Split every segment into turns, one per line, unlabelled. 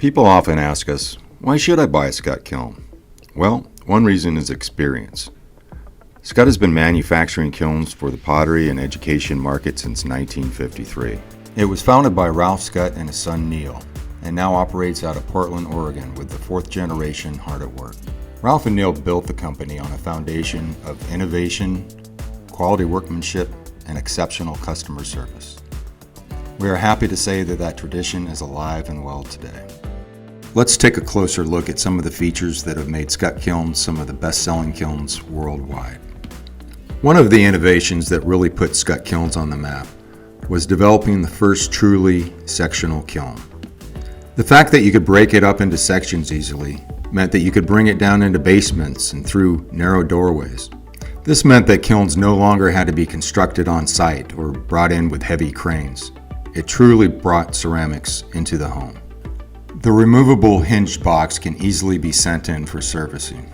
People often ask us, why should I buy a Skutt kiln? Well, one reason is experience. Skutt has been manufacturing kilns for the pottery and education market since 1953. It was founded by Ralph Skutt and his son Neil, and now operates out of Portland, Oregon with the fourth generation hard at work. Ralph and Neil built the company on a foundation of innovation, quality workmanship, and exceptional customer service. We are happy to say that that tradition is alive and well today. Let's take a closer look at some of the features that have made Skutt Kilns some of the best-selling kilns worldwide. One of the innovations that really put Skutt Kilns on the map was developing the first truly sectional kiln. The fact that you could break it up into sections easily meant that you could bring it down into basements and through narrow doorways. This meant that kilns no longer had to be constructed on site or brought in with heavy cranes. It truly brought ceramics into the home. The removable hinged box can easily be sent in for servicing.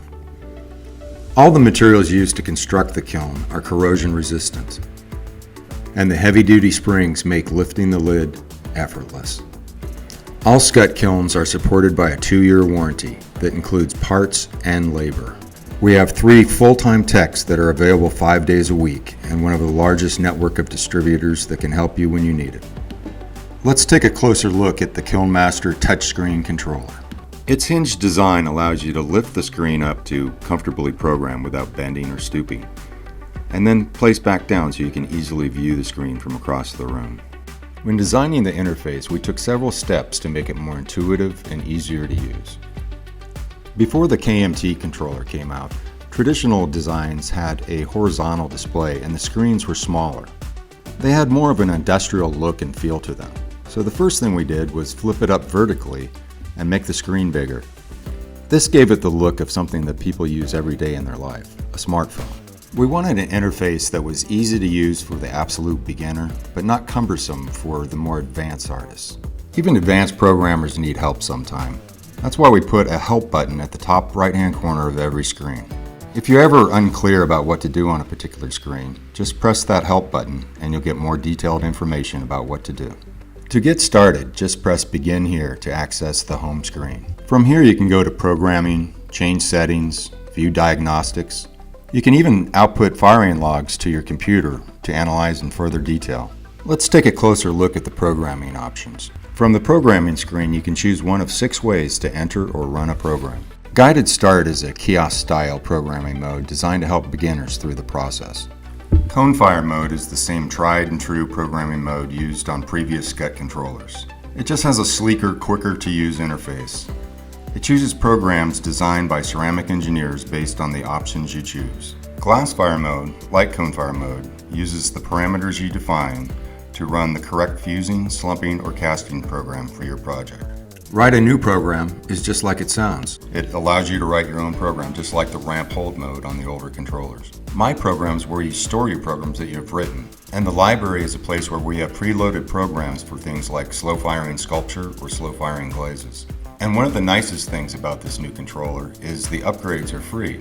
All the materials used to construct the kiln are corrosion resistant, and the heavy-duty springs make lifting the lid effortless. All Skutt kilns are supported by a 2-year warranty that includes parts and labor. We have 3 full-time techs that are available 5 days a week and one of the largest network of distributors that can help you when you need it. Let's take a closer look at the KilnMaster touchscreen controller. Its hinged design allows you to lift the screen up to comfortably program without bending or stooping, and then place back down so you can easily view the screen from across the room. When designing the interface, we took several steps to make it more intuitive and easier to use. Before the KMT controller came out, traditional designs had a horizontal display and the screens were smaller. They had more of an industrial look and feel to them. So the first thing we did was flip it up vertically and make the screen bigger. This gave it the look of something that people use every day in their life, a smartphone. We wanted an interface that was easy to use for the absolute beginner, but not cumbersome for the more advanced artists. Even advanced programmers need help sometime. That's why we put a help button at the top right-hand corner of every screen. If you're ever unclear about what to do on a particular screen, just press that help button and you'll get more detailed information about what to do. To get started, just press Begin here to access the home screen. From here you can go to Programming, change settings, view diagnostics. You can even output firing logs to your computer to analyze in further detail. Let's take a closer look at the programming options. From the programming screen, you can choose one of 6 ways to enter or run a program. Guided Start is a kiosk-style programming mode designed to help beginners through the process. Cone Fire mode is the same tried and true programming mode used on previous Skutt controllers. It just has a sleeker, quicker to use interface. It chooses programs designed by ceramic engineers based on the options you choose. Glass Fire mode, like Cone Fire mode, uses the parameters you define to run the correct fusing, slumping, or casting program for your project. Write a new program is just like it sounds. It allows you to write your own program, just like the ramp hold mode on the older controllers. My Program is where you store your programs that you have written, and the library is a place where we have preloaded programs for things like slow firing sculpture or slow firing glazes. And one of the nicest things about this new controller is the upgrades are free.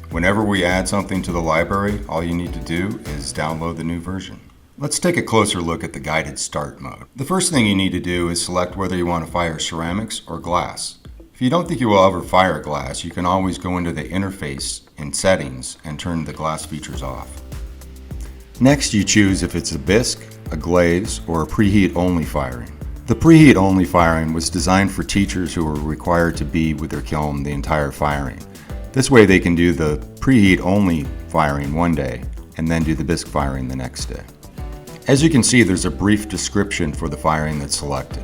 Whenever we add something to the library, all you need to do is download the new version. Let's take a closer look at the Guided Start mode. The first thing you need to do is select whether you want to fire ceramics or glass. If you don't think you will ever fire glass, you can always go into the interface in settings and turn the glass features off. Next, you choose if it's a bisque, a glaze, or a preheat only firing. The preheat only firing was designed for teachers who were required to be with their kiln the entire firing. This way they can do the preheat only firing one day and then do the bisque firing the next day. As you can see, there's a brief description for the firing that's selected.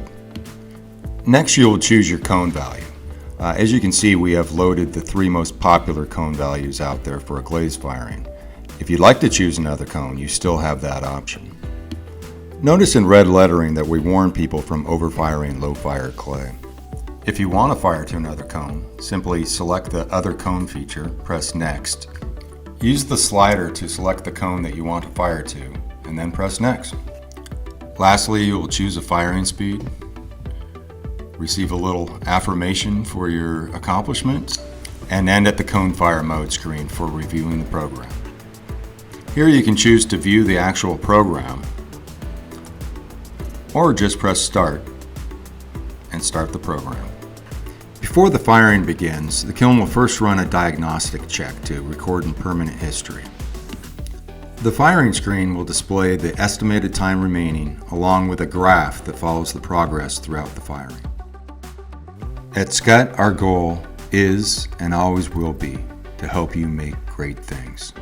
Next, you'll choose your cone value. As you can see, we have loaded the 3 most popular cone values out there for a glaze firing. If you'd like to choose another cone, you still have that option. Notice in red lettering that we warn people from overfiring low fire clay. If you want to fire to another cone, simply select the Other Cone feature, press Next. Use the slider to select the cone that you want to fire to, and then press Next. Lastly, you will choose a firing speed, receive a little affirmation for your accomplishment, and end at the Cone Fire mode screen for reviewing the program. Here you can choose to view the actual program, or just press Start and start the program. Before the firing begins, the kiln will first run a diagnostic check to record permanent history. The firing screen will display the estimated time remaining along with a graph that follows the progress throughout the firing. At Skutt, our goal is and always will be to help you make great things.